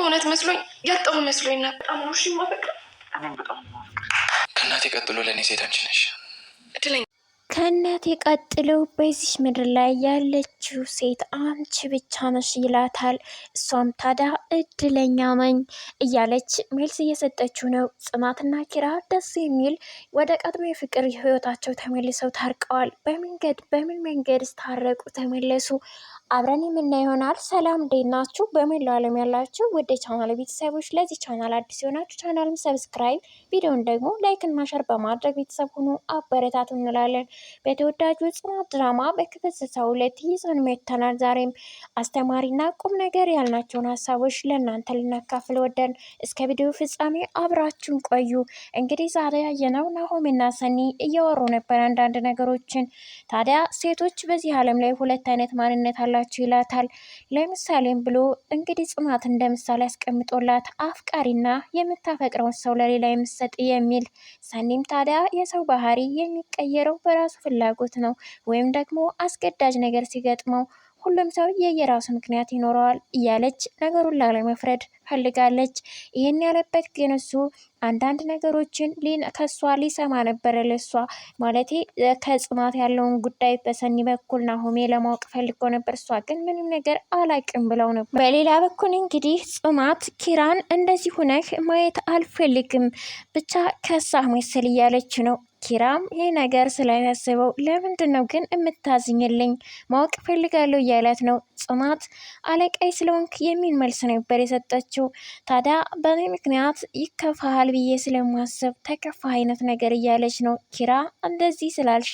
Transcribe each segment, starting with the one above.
እውነት መስሎኝ ያጣሁ መስሎኝ ነበር። በጣም ነው እሺ የማፈቅረው። እኔም በጣም ከእናቴ ቀጥሎ ለእኔ ሴት አንቺ ነሽ። እድለኛ ከእናቴ ቀጥሎ በዚህ ምድር ላይ ያለችው ሴት አንቺ ብቻ ነሽ ይላታል። እሷም ታዲያ እድለኛ ነኝ እያለች መልስ እየሰጠችው ነው። ጽናትና ኪራ ደስ የሚል ወደ ቀድሞ የፍቅር ህይወታቸው ተመልሰው ታርቀዋል። በምን መንገድ ታረቁ ተመለሱ? አብረን የምናየው ይሆናል። ሰላም እንዴት ናችሁ? በመላው ዓለም ያላችሁ ወደ ቻናል ቤተሰቦች፣ ለዚህ ቻናል አዲስ የሆናችሁ ቻናልን ሰብስክራይብ፣ ቪዲዮን ደግሞ ላይክ እና ሸር በማድረግ ቤተሰብ ሁኑ አበረታቱ እንላለን። በተወዳጁ ጽናት ድራማ በክፍል 62 ይዘን መጥተናል። ዛሬም አስተማሪና ቁም ነገር ያልናቸውን ሀሳቦች ለእናንተ ልናካፍል ወደን እስከ ቪዲዮ ፍጻሜ አብራችሁን ቆዩ። እንግዲህ ዛሬ ያየነው ናሆምና ሰኒ እያወሩ ነበር አንዳንድ ነገሮችን። ታዲያ ሴቶች በዚህ ዓለም ላይ ሁለት አይነት ማንነት አላቸው ይላታል። ለምሳሌም ብሎ እንግዲህ ጽናት እንደ ምሳሌ ያስቀምጦላት አፍቃሪና የምታፈቅረውን ሰው ለሌላ የምትሰጥ የሚል። ሰኒም ታዲያ የሰው ባህሪ የሚቀየረው በራሱ ፍላጎት ነው ወይም ደግሞ አስገዳጅ ነገር ሲገጥመው ሁሉም ሰው የየራሱ ምክንያት ይኖረዋል እያለች ነገሩን ላለመፍረድ ፈልጋለች። ይህን ያለበት ግን እሱ አንዳንድ ነገሮችን ከሷ ሊሰማ ነበረ። ለሷ ማለቴ ከጽናት ያለውን ጉዳይ በሰኒ በኩል ናሆሜ ለማወቅ ፈልጎ ነበር። እሷ ግን ምንም ነገር አላቅም ብለው ነበር። በሌላ በኩል እንግዲህ ጽናት ኪራን እንደዚህ ሁነህ ማየት አልፈልግም ብቻ ከሳ መሰል እያለች ነው። ኪራም ይህ ነገር ስላያስበው ለምንድን ነው ግን የምታዝኝልኝ ማወቅ ፈልጋለሁ እያላት ነው። ጽናት አለቃይ ስለሆንክ የሚል መልስ ነበር የሰጠችው። ታዲያ በእኔ ምክንያት ይከፋሃል ብዬ ስለማስብ ተከፋ አይነት ነገር እያለች ነው። ኪራ እንደዚህ ስላልሽ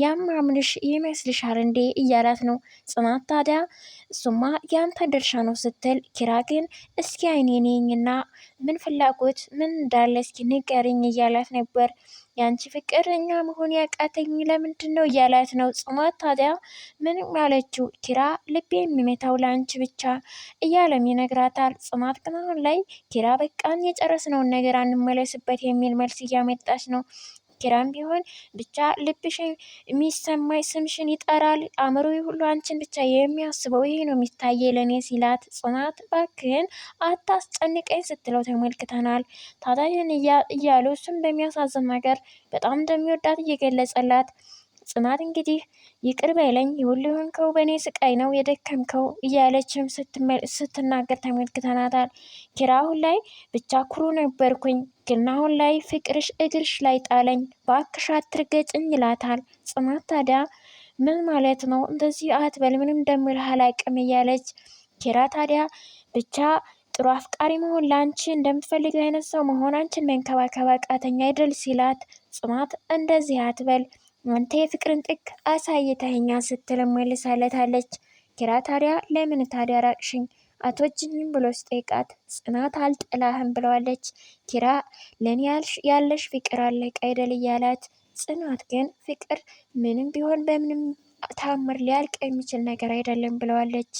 ያማምንሽ ይመስልሻል እንዴ እያላት ነው። ጽናት ታዲያ እሱማ ያንተ ድርሻ ነው ስትል፣ ኪራ ግን እስኪ አይኔኔኝና ምን ፍላጎት ምን እንዳለ እስኪ ንገርኝ እያላት ነበር። ያንቺ ፍቅር እኛ መሆን ያቃተኝ ለምንድን ነው እያላት ነው። ጽናት ታዲያ ምንም ያለችው ኪራ ልቤ የሚመታው ለአንቺ ብቻ እያለም ይነግራታል። ጽናት ግን አሁን ላይ ኪራ በቃን የጨረስነውን ነገር አንመለስበት የሚል መልስ እያመጣች ነው። ኪራም ቢሆን ብቻ ልብሽ የሚሰማኝ ስምሽን ይጠራል፣ አእምሮ ሁሉ አንቺን ብቻ የሚያስበው ይሄ ነው የሚታየ ለእኔ ሲላት፣ ጽናት ባክህን አታስጨንቀኝ ስትለው ተመልክተናል። ታዲያን እያሉ እሱም በሚያሳዝን ነገር በጣም እንደሚወዳት እየገለጸላት፣ ጽናት እንግዲህ ይቅር በለኝ ሁሉ የሆንከው በእኔ ስቃይ ነው የደከምከው እያለችም ስትናገር ተመልክተናታል። ኪራ አሁን ላይ ብቻ ኩሩ ነበርኩኝ ግን አሁን ላይ ፍቅርሽ እግርሽ ላይ ጣለኝ በአክሽ አትርገጭኝ ይላታል። ጽናት ታዲያ ምን ማለት ነው እንደዚህ አትበል ምንም እንደምልህ አላቅም እያለች፣ ኪራ ታዲያ ብቻ ጥሩ አፍቃሪ መሆን ለአንቺ እንደምትፈልገው አይነት ሰው መሆን አንቺን መንከባከብ አቃተኝ አይደል ሲላት፣ ጽናት እንደዚህ አትበል አንተ የፍቅርን ጥግ አሳይተኸኛ ስትል መልሳለታለች። ኪራ ታዲያ ለምን ታዲያ ራቅሽኝ አትወጂኝም ብሎ ሲጠይቃት፣ ጽናት አልጥላህም ብለዋለች። ኪራ ለኔ ያለሽ ፍቅር አለቀ አይደል እያላት፣ ጽናት ግን ፍቅር ምንም ቢሆን በምንም ታምር ሊያልቅ የሚችል ነገር አይደለም ብለዋለች።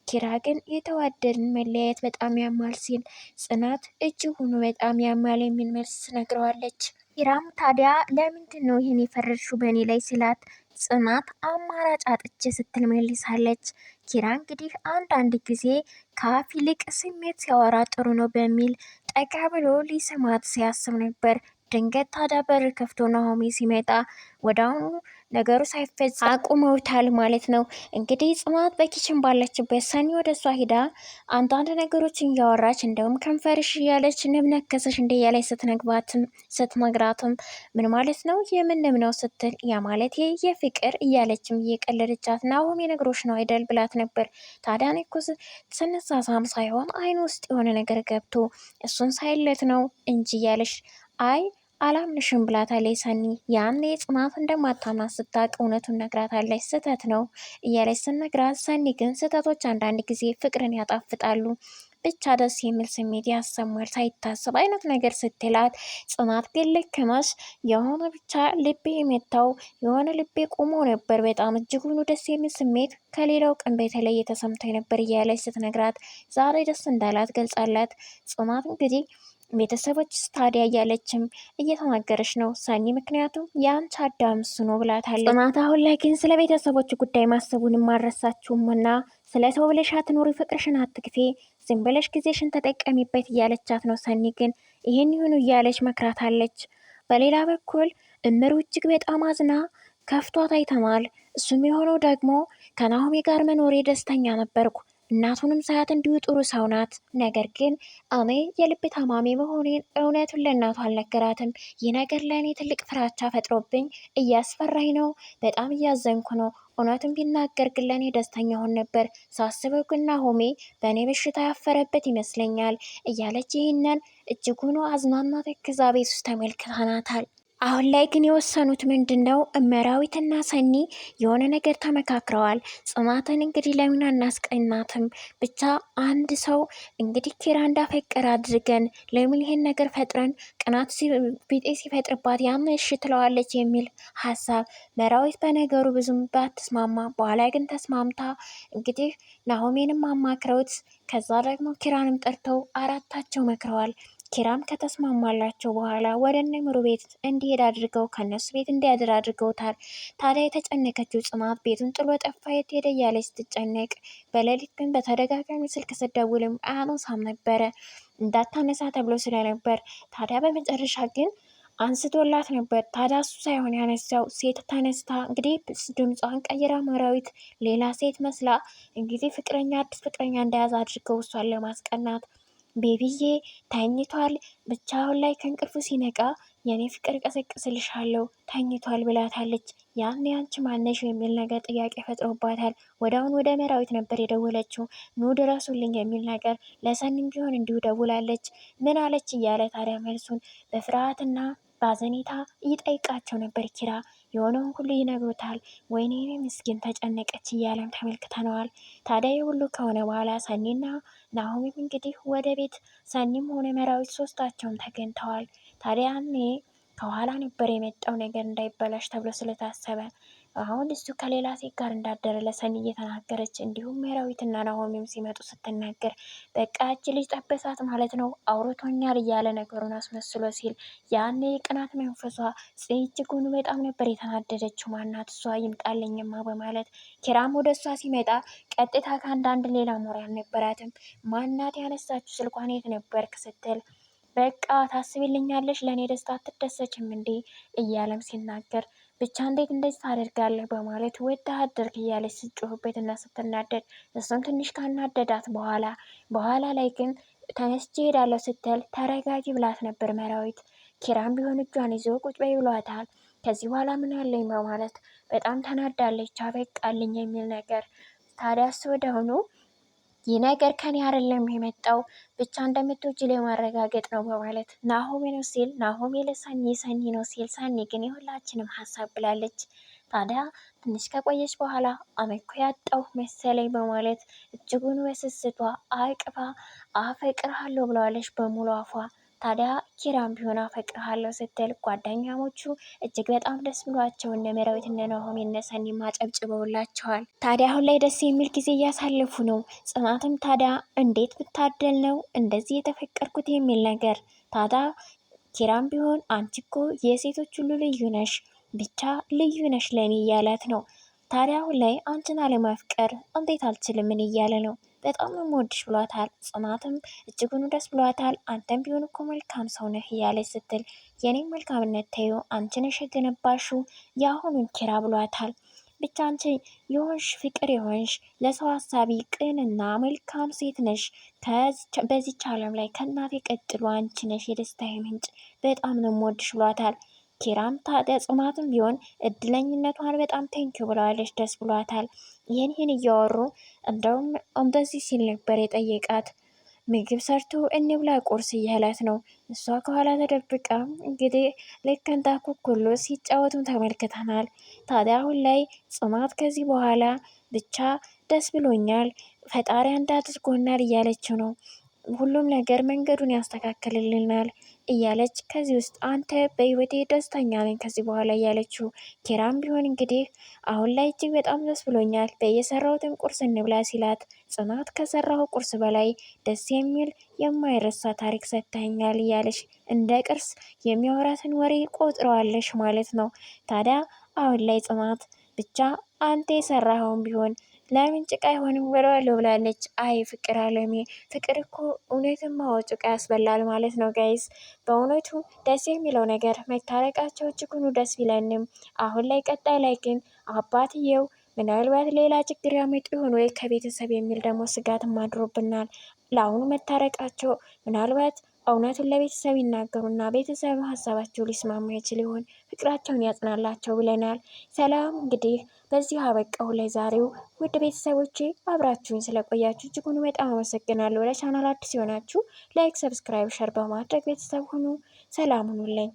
ኪራ ግን የተዋደድን መለያየት በጣም ያማል ሲል፣ ጽናት እጅጉን በጣም ያማል የሚል መልስ ነግረዋለች። ኪራም ታዲያ ለምንድን ነው ይህን የፈረድሽው በእኔ ላይ ሲላት፣ ጽናት አማራጭ አጥቼ ስትል መልሳለች። ኪራ እንግዲህ አንዳንድ ጊዜ ከአፍ ይልቅ ስሜት ሲያወራ ጥሩ ነው በሚል ጠጋ ብሎ ሊስማት ሲያስብ ነበር። ድንገት ታዲያ በር ከፍቶ ናሆሜ ሲመጣ ወደ አሁኑ ነገሩ ሳይፈጸም አቁመውታል ማለት ነው። እንግዲህ ጽናት በኪችን ባለችበት ሰኒ ወደ እሷ ሂዳ አንዳንድ ነገሮችን እያወራች እንደውም ከንፈርሽ እያለች ንብ ነከሰሽ እንደ እያለች ስትነግራትም ምን ማለት ነው የምንም ነው ስትል፣ ያ ማለት የፍቅር እያለችም እየቀለደቻት ናሆሜ ነግሮሽ ነው አይደል ብላት ነበር። ታዲያ እኔ እኮ ስንሳሳም ሳይሆን አይኑ ውስጥ የሆነ ነገር ገብቶ እሱን ሳይለት ነው እንጂ እያለሽ አይ አላምንሽም ብላታለች ሰኒ። ያኔ ጽናት እንደማታምናት ስታውቅ እውነቱን ነግራታለች። ስህተት ነው እያለች ስነግራት፣ ሰኒ ግን ስህተቶች አንዳንድ ጊዜ ፍቅርን ያጣፍጣሉ ብቻ ደስ የሚል ስሜት ያሰማል ሳይታሰብ አይነት ነገር ስትላት፣ ጽናት ግን ልክ ነሽ የሆነ ብቻ ልቤ የመታው የሆነ ልቤ ቆሞ ነበር በጣም እጅጉን ደስ የሚል ስሜት ከሌላው ቀን በተለየ ተሰምቶኝ ነበር እያለች ስትነግራት፣ ዛሬ ደስ እንዳላት ገልጻላት። ጽናት እንግዲህ ቤተሰቦች ታዲያ እያለችም እየተናገረች ነው ሰኒ፣ ምክንያቱም የአንቺ አዳም እሱ ነው ብላታለች። ጽናት አሁን ላይ ግን ስለ ቤተሰቦች ጉዳይ ማሰቡንም አልረሳችሁም እና ስለ ሰው ብለሽ አትኑሪ፣ ፍቅርሽን አትግፌ፣ ዝም ብለሽ ጊዜሽን ተጠቀሚበት እያለቻት ነው። ሰኒ ግን ይህን ይሁኑ እያለች መክራታለች። በሌላ በኩል እምሩ እጅግ በጣም አዝና ከፍቷት አይተናል። እሱም የሆነው ደግሞ ከናሆሜ ጋር መኖሬ ደስተኛ ነበርኩ፣ እናቱንም ሳያት እንዲሁ ጥሩ ሰው ናት። ነገር ግን እኔ የልብ ታማሚ መሆኔን እውነቱን ለእናቱ አልነገራትም። ይህ ነገር ለእኔ ትልቅ ፍራቻ ፈጥሮብኝ እያስፈራኝ ነው። በጣም እያዘንኩ ነው። እውነቱን ቢናገር ግን ለእኔ ደስተኛ ሆን ነበር። ሳስበው ግን ናሆሜ በእኔ በሽታ ያፈረበት ይመስለኛል እያለች ይህንን እጅጉኑ አዝናና ተክዛ ቤት ውስጥ ተመልክተናታል። አሁን ላይ ግን የወሰኑት ምንድን ነው? መራዊትና ሰኒ የሆነ ነገር ተመካክረዋል። ጽናትን እንግዲህ ለምን አናስቀናትም? ብቻ አንድ ሰው እንግዲህ ኪራ እንዳፈቀረ አድርገን ለምን ይሄን ነገር ፈጥረን ቅናት ቢጤ ሲፈጥርባት ያን እሺ ትለዋለች የሚል ሀሳብ። መራዊት በነገሩ ብዙም ባትስማማ በኋላ ግን ተስማምታ እንግዲህ ናሆሜንም አማክረውት ከዛ ደግሞ ኪራንም ጠርተው አራታቸው መክረዋል። ኪራም ከተስማማላቸው በኋላ ወደ እነምሩ ቤት እንዲሄድ አድርገው ከነሱ ቤት እንዲያድር አድርገውታል። ታዲያ የተጨነቀችው ጽናት ቤቱን ጥሎ ጠፋ፣ የት ሄደ እያለች ስትጨነቅ፣ በሌሊት ግን በተደጋጋሚ ስልክ ስደውልም አያነሳም ነበረ፣ እንዳታነሳ ተብሎ ስለነበር። ታዲያ በመጨረሻ ግን አንስቶላት ነበር። ታዲያ እሱ ሳይሆን ያነሳው ሴት ተነስታ እንግዲህ ድምጿን ቀይራ መራዊት ሌላ ሴት መስላ እንግዲህ አዲስ ፍቅረኛ እንደያዘ አድርገው እሷን ለማስቀናት ቤቢዬ ተኝቷል፣ ብቻውን ላይ ከእንቅልፉ ሲነቃ የኔ ፍቅር ቀሰቅስልሻለሁ ተኝቷል ብላታለች። ያን አንቺ ማነሽ የሚል ነገር ጥያቄ ፈጥሮባታል። ወዲያውኑ ወደ መራዊት ነበር የደወለችው። ኑ ድረሱልኝ የሚል ነገር ለሰኒም ቢሆን እንዲሁ ደውላለች። ምን አለች እያለ ታዲያ መልሱን በፍርሃትና ባዘኔታ ይጠይቃቸው ነበር ኪራ። የሆነውን ሁሉ ይነግሩታል። ወይኔ ምስኪን ተጨነቀች እያለም ተመልክተነዋል። ታዲያ የሁሉ ከሆነ በኋላ ሰኒና ናሆሚም እንግዲህ ወደ ቤት ሰኒም ሆነ መራዊት ሶስታቸውን ተገኝተዋል። ታዲያ እኔ ከኋላ ነበር የመጣው ነገር እንዳይበላሽ ተብሎ ስለታሰበ አሁን እሱ ከሌላ ሴት ጋር እንዳደረ ለሰኒ እየተናገረች እንዲሁም መራዊትና ናሆሚም ሲመጡ ስትናገር በቃ እጅ ልጅ ጠበሳት ማለት ነው አውርቶኛል እያለ ነገሩን አስመስሎ ሲል ያኔ የቅናት መንፈሷ እጅጉን በጣም ነበር የተናደደችው። ማናት እሷ ይምጣልኝማ በማለት ኪራም ወደ እሷ ሲመጣ ቀጥታ ከአንዳንድ ሌላ ሞሪ አልነበራትም። ማናት ያነሳችው ስልኳን የት ነበርክ ስትል በቃ ታስቢልኛለሽ ለእኔ ደስታ አትደሰችም እንዴ እያለም ሲናገር ብቻ እንዴት እንደዚህ ታደርጋለህ በማለት ወደ አደርክ እያለች ስትጮህበት እና ስትናደድ እሱም ትንሽ ካናደዳት በኋላ ላይ ግን ተነስቼ ሄዳለሁ ስትል ተረጋጊ ብላት ነበር መራዊት። ኪራም ቢሆን እጇን ይዞ ቁጭ በይ ብሏታል። ከዚህ በኋላ ምን ያለኝ በማለት በጣም ተናዳለች። አበቃልኝ የሚል ነገር ታዲያ እሱ ወደሆኑ ይህ ነገር ከኔ አይደለም የመጣው ብቻ እንደምትወጂ ለማረጋገጥ ነው በማለት ናሆሜ ነው ሲል ናሆሜ ለሰኒ ሰኒ ነው ሲል ሰኒ ግን የሁላችንም ሀሳብ ብላለች። ታዲያ ትንሽ ከቆየች በኋላ አመኮ ያጣው መሰለኝ በማለት እጅጉን በስስቷ አቅፋ አፈቅርሃለሁ ብለዋለች በሙሉ አፏ። ታዲያ ኪራም ቢሆን አፈቅርሃለሁ ስትል ጓደኛሞቹ እጅግ በጣም ደስ ብሏቸው እነ መራዊት እነ ናሆሜ እነ ሰኒ ማጨብጭበውላቸዋል። ታዲያ አሁን ላይ ደስ የሚል ጊዜ እያሳለፉ ነው። ጽናትም ታዲያ እንዴት ብታደል ነው እንደዚህ የተፈቀርኩት የሚል ነገር ታዲያ ኪራም ቢሆን አንቺ እኮ የሴቶች ሁሉ ልዩ ነሽ፣ ብቻ ልዩ ነሽ ለኔ እያላት ነው። ታዲያ አሁን ላይ አንቺን አለማፍቀር እንዴት አልችልም ምን እያለ ነው። በጣም ነው የምወድሽ ብሏታል። ጽናትም እጅጉን ደስ ብሏታል። አንተም ቢሆን እኮ መልካም ሰው ነህ እያለች ስትል የኔም መልካምነት ተይው አንቺ ነሽ የገነባሽው የአሁኑን ኪራ ብሏታል። ብቻ አንቺ የሆንሽ ፍቅር የሆንሽ ለሰው ሀሳቢ ቅንና መልካም ሴት ነሽ። በዚች ዓለም ላይ ከእናቴ ቀጥሎ አንቺ ነሽ የደስታዬ ምንጭ፣ በጣም ነው የምወድሽ ብሏታል። ኪራም ታዲያ ጽናትም ቢሆን እድለኝነቷን በጣም ቴንኪው ብለዋለች። ደስ ብሏታል። ይህን እያወሩ እንደውም እንደዚህ ሲል ነበር የጠየቃት። ምግብ ሰርቶ እንብላ ቁርስ እያላት ነው። እሷ ከኋላ ተደብቃ እንግዲህ ልክ እንደ ኩኩሉ ሲጫወቱን ተመልክተናል። ታዲያ አሁን ላይ ጽናት ከዚህ በኋላ ብቻ ደስ ብሎኛል ፈጣሪ እንዳድርጎናል እያለችው ነው። ሁሉም ነገር መንገዱን ያስተካክልልናል እያለች ከዚህ ውስጥ አንተ በህይወቴ ደስተኛ ነኝ ከዚህ በኋላ እያለችው። ኪራም ቢሆን እንግዲህ አሁን ላይ እጅግ በጣም ደስ ብሎኛል በየሰራሁትን ቁርስ እንብላ ሲላት፣ ጽናት ከሰራሁ ቁርስ በላይ ደስ የሚል የማይረሳ ታሪክ ሰጥተኛል እያለች እንደ ቅርስ የሚያወራትን ወሬ ቆጥረዋለሽ ማለት ነው። ታዲያ አሁን ላይ ጽናት ብቻ አንተ የሰራኸውን ቢሆን ለምን ጭቃ አይሆንም ወለዋለሁ ብላለች። አይ ፍቅር አለሜ፣ ፍቅር እኮ እውነትም ጭቃ ያስበላል ማለት ነው ጋይስ። በእውነቱ ደስ የሚለው ነገር መታረቃቸው እጅጉኑ ደስ ቢለንም አሁን ላይ ቀጣይ ላይ ግን አባትየው ምናልባት ሌላ ችግር ያመጡ ይሆን ወይ ከቤተሰብ የሚል ደግሞ ስጋትም አድሮብናል። ለአሁኑ መታረቃቸው ምናልባት እውነቱን ለቤተሰብ ይናገሩና ቤተሰብ ሀሳባቸው ሊስማማ ይችል ይሆን፣ ፍቅራቸውን ያጽናላቸው ብለናል። ሰላም እንግዲህ በዚህ አበቃሁ ለዛሬው። ውድ ቤተሰቦቼ አብራችሁኝ ስለቆያችሁ እጅጉን በጣም አመሰግናለሁ። ለቻናል አዲስ ሲሆናችሁ ላይክ፣ ሰብስክራይብ፣ ሸር በማድረግ ቤተሰብ ሁኑ። ሰላም ሁኑልኝ።